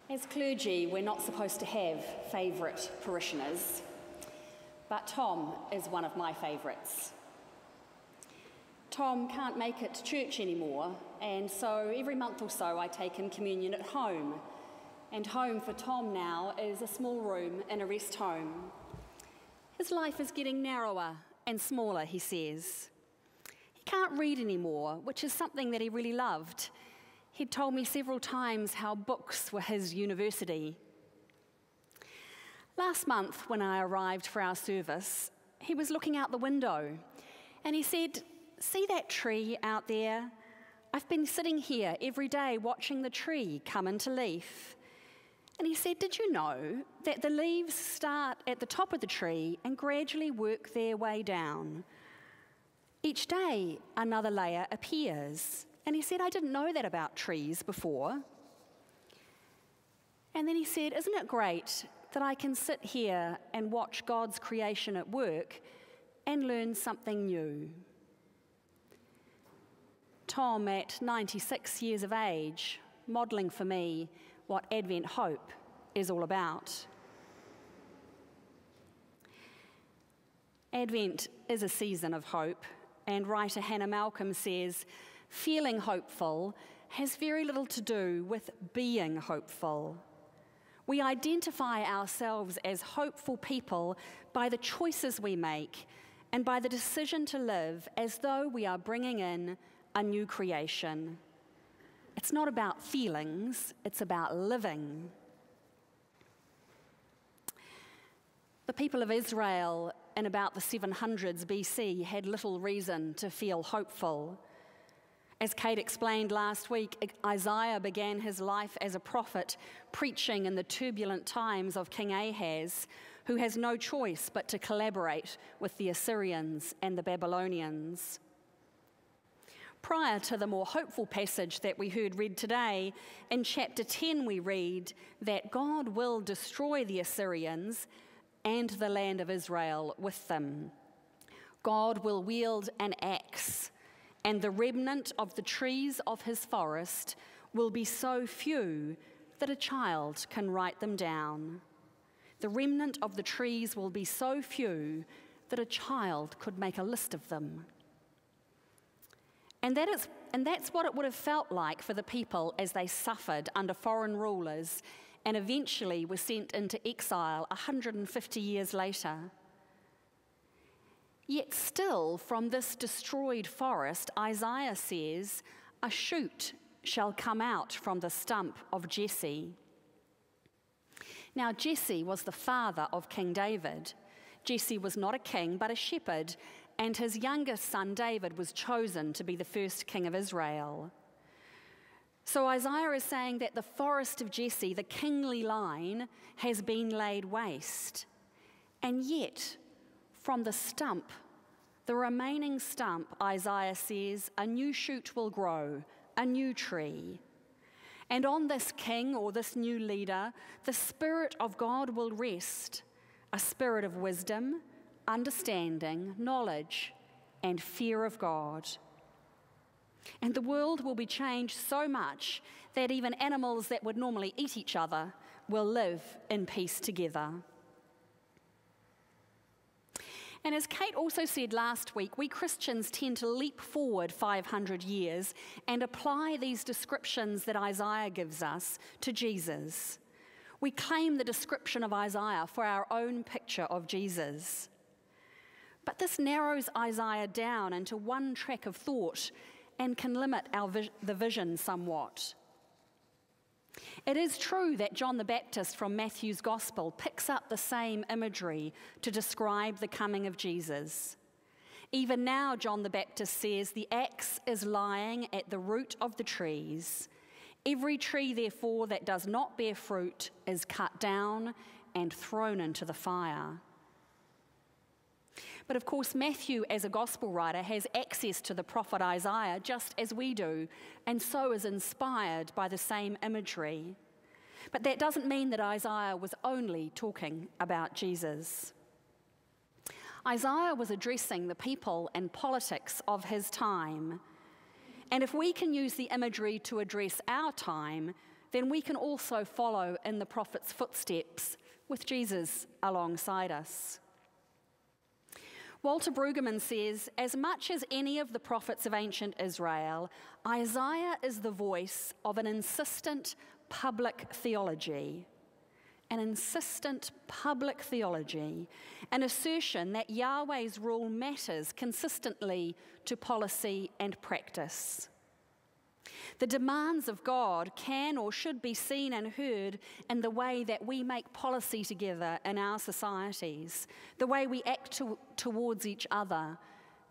As clergy, we're not supposed to have favourite parishioners, but Tom is one of my favourites. Tom can't make it to church anymore, and so every month or so I take him communion at home. And home for Tom now is a small room in a rest home. His life is getting narrower and smaller, he says. He can't read anymore, which is something that he really loved. He'd told me several times how books were his university. Last month, when I arrived for our service, he was looking out the window and he said, "See that tree out there? I've been sitting here every day watching the tree come into leaf." And he said, "Did you know that the leaves start at the top of the tree and gradually work their way down? Each day, another layer appears." And he said, "I didn't know that about trees before." And then he said, "Isn't it great that I can sit here and watch God's creation at work and learn something new?" Tom, at 96 years of age, modelling for me what Advent hope is all about. Advent is a season of hope, and writer Hannah Malcolm says, "Feeling hopeful has very little to do with being hopeful. We identify ourselves as hopeful people by the choices we make and by the decision to live as though we are bringing in a new creation. It's not about feelings, it's about living." The people of Israel in about the 700s BC had little reason to feel hopeful. As Kate explained last week, Isaiah began his life as a prophet, preaching in the turbulent times of King Ahaz, who has no choice but to collaborate with the Assyrians and the Babylonians. Prior to the more hopeful passage that we heard read today, in chapter 10 we read that God will destroy the Assyrians and the land of Israel with them. God will wield an axe, and the remnant of the trees of his forest will be so few that a child can write them down. The remnant of the trees will be so few that a child could make a list of them. And that's what it would have felt like for the people as they suffered under foreign rulers and eventually were sent into exile 150 years later. Yet still, from this destroyed forest, Isaiah says, "A shoot shall come out from the stump of Jesse." Now, Jesse was the father of King David. Jesse was not a king, but a shepherd, and his youngest son David was chosen to be the first king of Israel. So Isaiah is saying that the forest of Jesse, the kingly line, has been laid waste. And yet, from the stump, the remaining stump, Isaiah says, a new shoot will grow, a new tree. And on this king or this new leader, the Spirit of God will rest, a spirit of wisdom, understanding, knowledge, and fear of God. And the world will be changed so much that even animals that would normally eat each other will live in peace together. And as Kate also said last week, we Christians tend to leap forward 500 years and apply these descriptions that Isaiah gives us to Jesus. We claim the description of Isaiah for our own picture of Jesus. But this narrows Isaiah down into one track of thought and can limit the vision somewhat. It is true that John the Baptist from Matthew's Gospel picks up the same imagery to describe the coming of Jesus. Even now, John the Baptist says, "The axe is lying at the root of the trees. Every tree, therefore, that does not bear fruit is cut down and thrown into the fire." But of course, Matthew, as a gospel writer, has access to the prophet Isaiah just as we do, and so is inspired by the same imagery. But that doesn't mean that Isaiah was only talking about Jesus. Isaiah was addressing the people and politics of his time. And if we can use the imagery to address our time, then we can also follow in the prophet's footsteps with Jesus alongside us. Walter Brueggemann says, as much as any of the prophets of ancient Israel, Isaiah is the voice of an insistent public theology. An insistent public theology, an assertion that Yahweh's rule matters consistently to policy and practice. The demands of God can or should be seen and heard in the way that we make policy together in our societies, the way we act towards each other,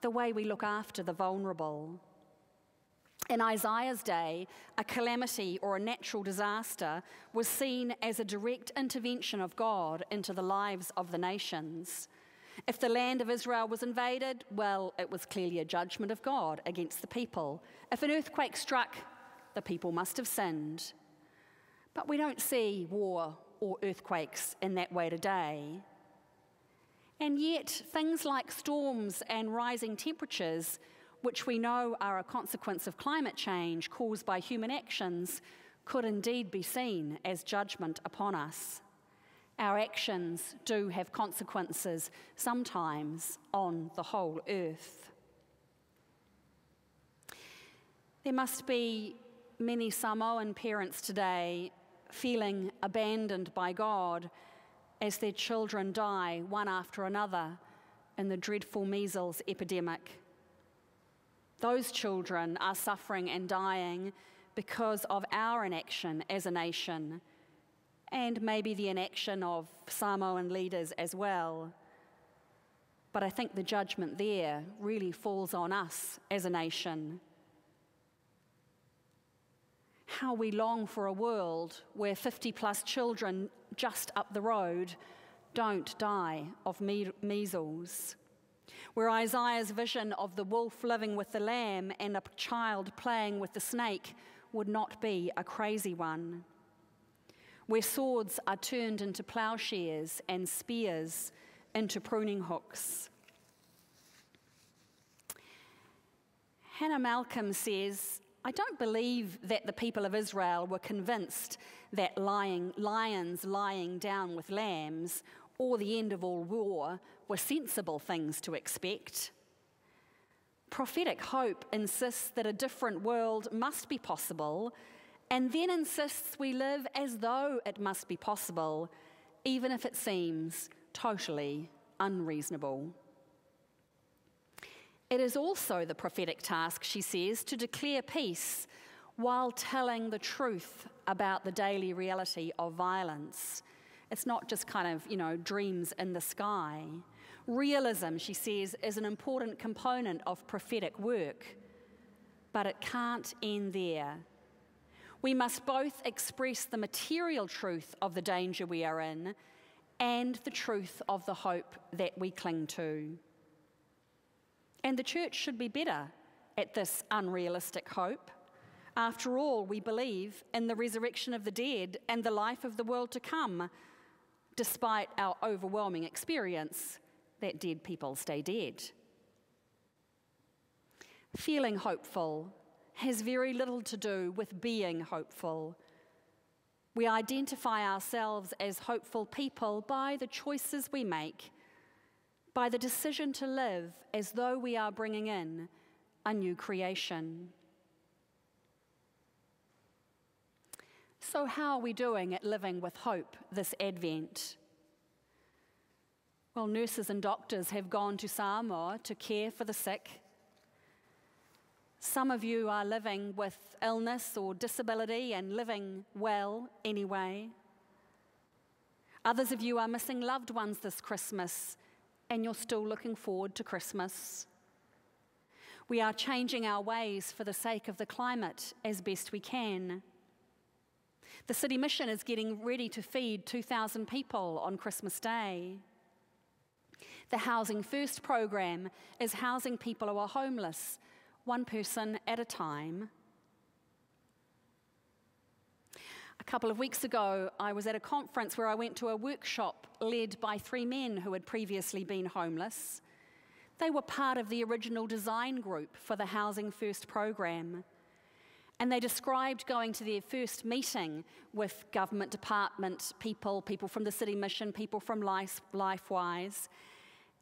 the way we look after the vulnerable. In Isaiah's day, a calamity or a natural disaster was seen as a direct intervention of God into the lives of the nations. If the land of Israel was invaded, well, it was clearly a judgment of God against the people. If an earthquake struck, the people must have sinned. But we don't see war or earthquakes in that way today. And yet, things like storms and rising temperatures, which we know are a consequence of climate change caused by human actions, could indeed be seen as judgment upon us. Our actions do have consequences, sometimes on the whole earth. There must be many Samoan parents today feeling abandoned by God as their children die one after another in the dreadful measles epidemic. Those children are suffering and dying because of our inaction as a nation, and maybe the inaction of Samoan leaders as well. But I think the judgment there really falls on us as a nation. How we long for a world where 50-plus children just up the road don't die of measles, where Isaiah's vision of the wolf living with the lamb and a child playing with the snake would not be a crazy one, where swords are turned into plowshares and spears into pruning hooks. Hannah Malcolm says, I don't believe that the people of Israel were convinced that lions lying down with lambs or the end of all war were sensible things to expect. Prophetic hope insists that a different world must be possible, and then insists we live as though it must be possible, even if it seems totally unreasonable. It is also the prophetic task, she says, to declare peace while telling the truth about the daily reality of violence. It's not just kind of, dreams in the sky. Realism, she says, is an important component of prophetic work, but it can't end there. We must both express the material truth of the danger we are in and the truth of the hope that we cling to. And the church should be better at this unrealistic hope. After all, we believe in the resurrection of the dead and the life of the world to come, despite our overwhelming experience that dead people stay dead. Feeling hopeful has very little to do with being hopeful. We identify ourselves as hopeful people by the choices we make, by the decision to live as though we are bringing in a new creation. So how are we doing at living with hope this Advent? Well, nurses and doctors have gone to Samoa to care for the sick. Some of you are living with illness or disability and living well anyway. Others of you are missing loved ones this Christmas, and you're still looking forward to Christmas. We are changing our ways for the sake of the climate as best we can. The City Mission is getting ready to feed 2,000 people on Christmas Day. The Housing First program is housing people who are homeless, one person at a time. A couple of weeks ago, I was at a conference where I went to a workshop led by 3 men who had previously been homeless. They were part of the original design group for the Housing First program. And they described going to their first meeting with government department people, people from the City Mission, people from LifeWise.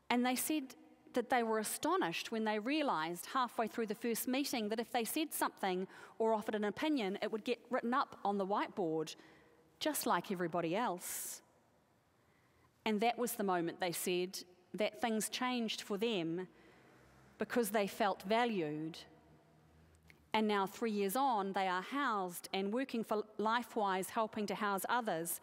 And they said that they were astonished when they realised halfway through the first meeting that if they said something or offered an opinion, it would get written up on the whiteboard, just like everybody else. And that was the moment, they said, that things changed for them because they felt valued. And now 3 years on, they are housed and working for LifeWise, helping to house others.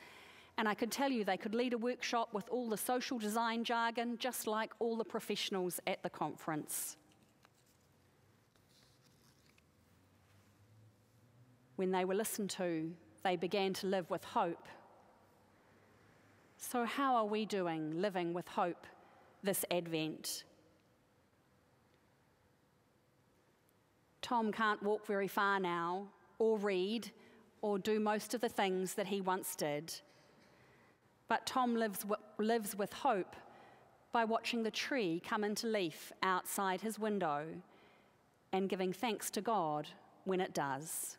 And I could tell you they could lead a workshop with all the social design jargon, just like all the professionals at the conference. When they were listened to, they began to live with hope. So how are we doing living with hope this Advent? Tom can't walk very far now, or read, or do most of the things that he once did. But Tom lives with hope by watching the tree come into leaf outside his window and giving thanks to God when it does.